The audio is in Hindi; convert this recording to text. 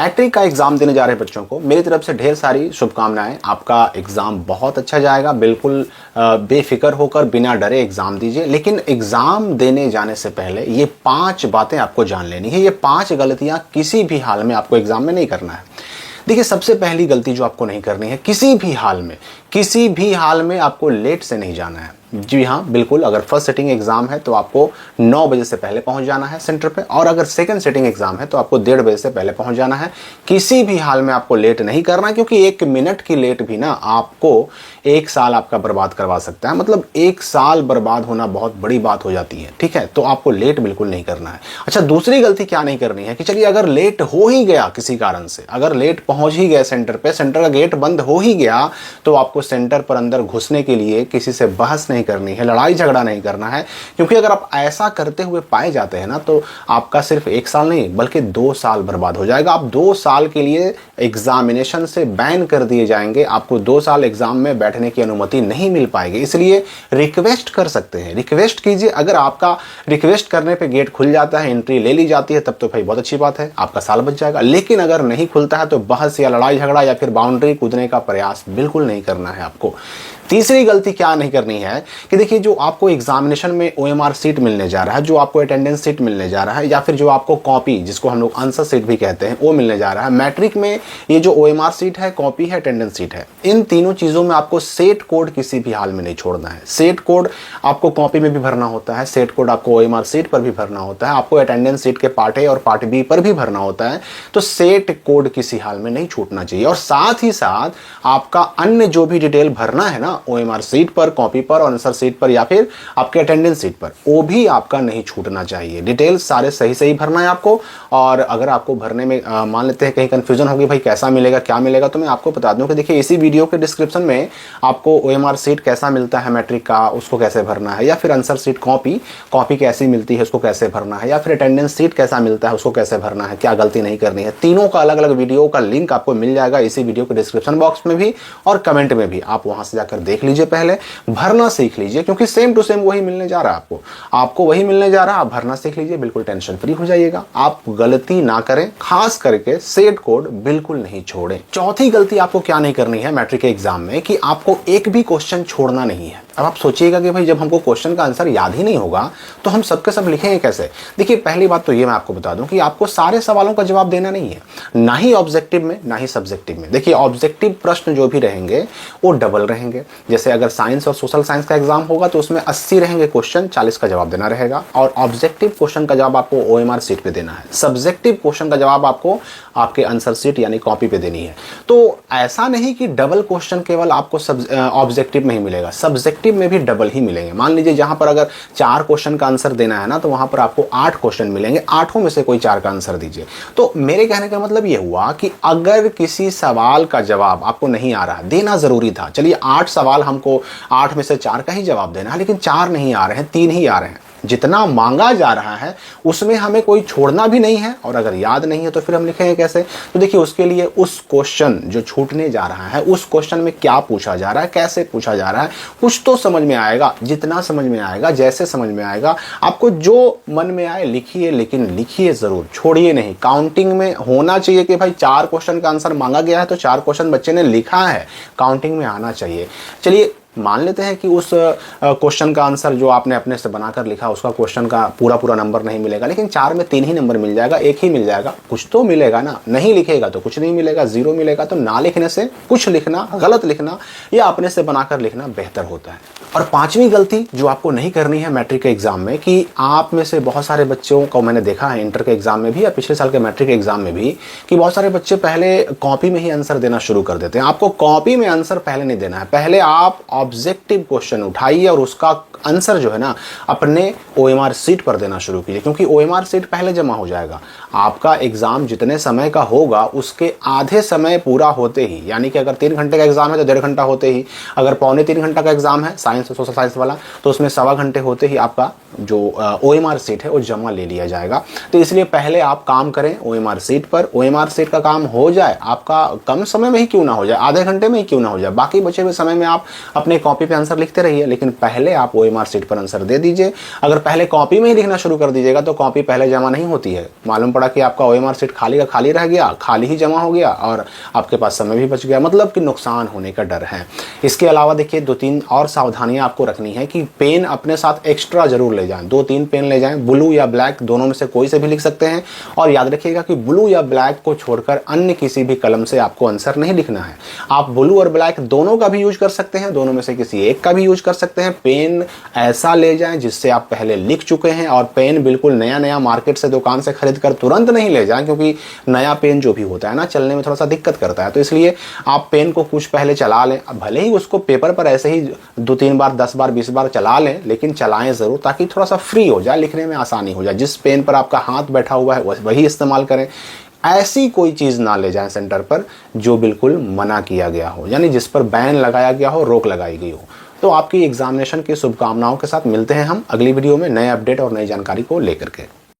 मैट्रिक का एग्जाम देने जा रहे बच्चों को मेरी तरफ से ढेर सारी शुभकामनाएं। आपका एग्जाम बहुत अच्छा जाएगा, बिल्कुल बेफिक्र होकर बिना डरे एग्जाम दीजिए। लेकिन एग्जाम देने जाने से पहले ये 5 बातें आपको जान लेनी है। ये 5 गलतियां किसी भी हाल में आपको एग्जाम में नहीं करना है। देखिए, सबसे पहली गलती जो आपको नहीं करनी है, किसी भी हाल में आपको लेट से नहीं जाना है। जी हाँ, बिल्कुल। अगर फर्स्ट सिटिंग एग्जाम है तो आपको 9 बजे से पहले पहुंच जाना है सेंटर पे, और अगर सेकंड सिटिंग एग्जाम है तो आपको 1:30 बजे से पहले पहुंच जाना है। किसी भी हाल में आपको लेट नहीं करना, क्योंकि 1 मिनट की लेट भी ना आपको 1 साल आपका बर्बाद करवा सकता है। मतलब 1 साल बर्बाद होना बहुत बड़ी बात हो जाती है, ठीक है। तो आपको लेट बिल्कुल नहीं करना है। अच्छा, दूसरी गलती क्या नहीं करनी है कि चलिए अगर लेट हो ही गया किसी कारण से, अगर लेट पहुंच ही गया सेंटर पे, सेंटर का गेट बंद हो ही गया, तो आपको सेंटर पर अंदर घुसने के लिए किसी से बहस नहीं करनी है, लड़ाई झगड़ा नहीं करना है। क्योंकि अगर आप ऐसा करते हुए पाए जाते हैं ना, तो आपका सिर्फ 1 साल नहीं बल्कि 2 साल बर्बाद हो जाएगा। आप 2 साल के लिए एग्जामिनेशन से बैन कर दिए जाएंगे। आपको 2 साल एग्जाम में बैठने की अनुमति नहीं मिल पाएगी। इसलिए रिक्वेस्ट कर सकते हैं, रिक्वेस्ट कीजिए। अगर आपका रिक्वेस्ट करने पे गेट खुल जाता है, एंट्री ले ली जाती है, तब तो भाई बहुत अच्छी बात है, आपका साल बच जाएगा। लेकिन अगर नहीं खुलता है तो बहस या लड़ाई झगड़ा या फिर बाउंड्री कूदने का प्रयास बिल्कुल नहीं करना है आपको। तीसरी गलती क्या नहीं करनी है कि देखिए, जो आपको एग्जामिनेशन में ओएमआर सीट मिलने जा रहा है, जो आपको अटेंडेंस सीट मिलने जा रहा है, या फिर जो आपको कॉपी, जिसको हम लोग आंसर सीट भी कहते हैं, वो मिलने जा रहा है। मैट्रिक में ये जो ओएमआर सीट है, कॉपी है, अटेंडेंस सीट है, इन तीनों चीजों में आपको सेट कोड किसी भी हाल में नहीं छोड़ना है। सेट कोड आपको कॉपी में भी भरना होता है, सेट कोड आपको ओएमआर सीट पर भी भरना होता है, आपको अटेंडेंस सीट के पार्ट ए और पार्ट बी पर भी भरना होता है। तो सेट कोड किसी हाल में नहीं छूटना चाहिए। और साथ ही साथ आपका अन्य जो भी डिटेल भरना है ना, ओएमआर सीट पर, कॉपी पर, आंसर सीट पर या फिर आपके अटेंडेंस सीट पर, वो भी आपका नहीं छूटना चाहिए। डिटेल्स सारे सही सही भरना है आपको। और अगर आपको भरने में मान लेते हैं कहीं कंफ्यूजन होगी, भाई कैसा मिलेगा क्या मिलेगा, तो मैं आपको बता दूं कि देखिए, इसी वीडियो के डिस्क्रिप्शन में आपको ओएमआर सीट कैसा मिलता है मैट्रिक का, उसको कैसे भरना है, या फिर आंसर सीट कॉपी कैसी मिलती है, उसको कैसे भरना है, या फिर अटेंडेंस सीट कैसा मिलता है, उसको कैसे भरना है, क्या गलती नहीं करनी है, तीनों का अलग अलग वीडियो का लिंक आपको मिल जाएगा इसी वीडियो के डिस्क्रिप्शन बॉक्स में भी और कमेंट में भी। आप वहां से जाकर देख लीजिए, पहले भरना सीख लीजिए, क्योंकि सेम टू सेम वही मिलने जा रहा है आपको वही मिलने जा रहा है। आप भरना सीख लीजिए, बिल्कुल टेंशन फ्री हो जाइएगा। आप गलती ना करें, खास करके सेट कोड बिल्कुल नहीं छोड़ें। चौथी गलती आपको क्या नहीं करनी है मैट्रिक के एग्जाम में कि आपको एक भी क्वेश्चन छोड़ना नहीं है। अब आप सोचिएगा कि भाई जब हमको क्वेश्चन का आंसर याद ही नहीं होगा तो हम सबके सब लिखेंगे कैसे। देखिए, पहली बात तो ये मैं आपको बता दूं कि आपको सारे सवालों का जवाब देना नहीं है, ना ही ऑब्जेक्टिव में ना ही सब्जेक्टिव में। देखिए, ऑब्जेक्टिव प्रश्न जो भी रहेंगे वो डबल रहेंगे। जैसे अगर साइंस और सोशल साइंस का एग्जाम होगा तो उसमें 80 रहेंगे क्वेश्चन, 40 का जवाब देना रहेगा। और ऑब्जेक्टिव क्वेश्चन का जवाब आपको ओएमआर सीट पे देना है, सब्जेक्टिव क्वेश्चन का जवाब आपको आपके आंसर सीट यानी कॉपी पे देनी है। तो ऐसा नहीं कि डबल क्वेश्चन केवल आपको ऑब्जेक्टिव में ही मिलेगा, सब्जेक्टिव में भी डबल ही मिलेंगे। मान लीजिए जहां पर अगर 4 क्वेश्चन का आंसर देना है ना, तो वहां पर आपको 8 क्वेश्चन मिलेंगे, 8 में से कोई 4 का आंसर दीजिए। तो मेरे कहने का मतलब ये हुआ कि अगर किसी सवाल का जवाब आपको नहीं आ रहा, देना जरूरी था, चलिए 8 सवाल हमको 8 में से 4 का ही जवाब देना है, लेकिन 4 नहीं आ रहे हैं, 3 ही आ रहे हैं, जितना मांगा जा रहा है उसमें हमें कोई छोड़ना भी नहीं है। और अगर याद नहीं है तो फिर हम लिखेंगे कैसे। तो देखिए, उसके लिए उस क्वेश्चन जो छूटने जा रहा है, उस क्वेश्चन में क्या पूछा जा रहा है, कैसे पूछा जा रहा है, कुछ तो समझ में आएगा। जितना समझ में आएगा, जैसे समझ में आएगा, आपको जो मन में आए लिखिए, लेकिन लिखिए जरूर, छोड़िए नहीं। काउंटिंग में होना चाहिए कि भाई 4 क्वेश्चन का आंसर मांगा गया है तो 4 क्वेश्चन बच्चे ने लिखा है, काउंटिंग में आना चाहिए। चलिए मान लेते हैं कि उस क्वेश्चन का आंसर जो आपने अपने से बनाकर लिखा, उसका क्वेश्चन का पूरा नंबर नहीं मिलेगा, लेकिन 4 में 3 ही नंबर मिल जाएगा, 1 ही मिल जाएगा, कुछ तो मिलेगा ना। नहीं लिखेगा तो कुछ नहीं मिलेगा, 0 मिलेगा। तो ना लिखने से कुछ लिखना, गलत लिखना या अपने से बनाकर लिखना बेहतर होता है। और 5वीं गलती जो आपको नहीं करनी है मैट्रिक के एग्जाम में, कि आप में से बहुत सारे बच्चों को मैंने देखा है इंटर के एग्जाम में भी या पिछले साल के मैट्रिक के एग्जाम में भी, कि बहुत सारे बच्चे पहले कॉपी में ही आंसर देना शुरू कर देते हैं। आपको कॉपी में आंसर पहले नहीं देना है, पहले आप ऑब्जेक्टिव क्वेश्चन उठाइए और उसका आंसर जो है ना अपने ओएमआर सीट पर देना शुरू कीजिए, क्योंकि ओएमआर सीट पहले जमा हो जाएगा। आपका एग्जाम जितने समय का होगा उसके आधे समय पूरा होते ही, यानी कि अगर 3 घंटे का एग्जाम है तो 1.5 घंटा होते ही, अगर 2.25 घंटा का एग्जाम है साइंस और सोशल साइंस वाला तो उसमें 1.25 घंटे होते ही आपका जो ओएमआर सीट है वो जमा ले लिया जाएगा। तो इसलिए पहले आप काम करें ओएमआर सीट पर। ओएमआर सीट का काम हो जाए, आपका कम समय में ही क्यों ना हो जाए, आधे घंटे में ही क्यों ना हो जाए, बाकी बचे हुए समय में आप अपनी अपने कॉपी पे आंसर लिखते रहिए, लेकिन पहले आप OMR शीट पर आंसर दे दीजिए। अगर पहले कॉपी में ही लिखना शुरू कर दीजिएगा तो कॉपी पहले जमा नहीं होती है। मालूम पड़ा कि आपका OMR शीट खाली का खाली रह गया, खाली ही जमा हो गया और आपके पास समय भी बच गया, मतलब कि नुकसान होने का डर है। इसके अलावा देखिए 2-3 और सावधानियां आपको रखनी है कि पेन अपने साथ एक्स्ट्रा जरूर ले जाएं। 2-3 पेन ले जाएं, ब्लू या ब्लैक दोनों में से कोई से भी लिख सकते हैं। और याद रखिएगा कि ब्लू या ब्लैक को छोड़कर अन्य किसी भी कलम से आपको आंसर नहीं लिखना है। आप ब्लू और ब्लैक दोनों का भी यूज कर सकते हैं, दोनों में से किसी एक का भी यूज कर सकते हैं। पेन ऐसा ले जाएं जिससे आप पहले लिख चुके हैं, और पेन बिल्कुल नया नया मार्केट से दुकान से खरीद कर तुरंत नहीं ले जाएं, क्योंकि नया पेन जो भी होता है ना, चलने में थोड़ा सा दिक्कत करता है। तो इसलिए आप पेन को कुछ पहले चला लें, भले ही उसको पेपर पर ऐसे ही 2-3 बार 10 बार 20 बार चला लें, लेकिन चलाएं जरूर, ताकि थोड़ा सा फ्री हो जाए, लिखने में आसानी हो जाए। जिस पेन पर आपका हाथ बैठा हुआ है वही इस्तेमाल करें। ऐसी कोई चीज ना ले जाएं सेंटर पर जो बिल्कुल मना किया गया हो, यानी जिस पर बैन लगाया गया हो, रोक लगाई गई हो। तो आपकी एग्जामिनेशन की शुभकामनाओं के साथ मिलते हैं हम अगली वीडियो में नए अपडेट और नई जानकारी को लेकर के।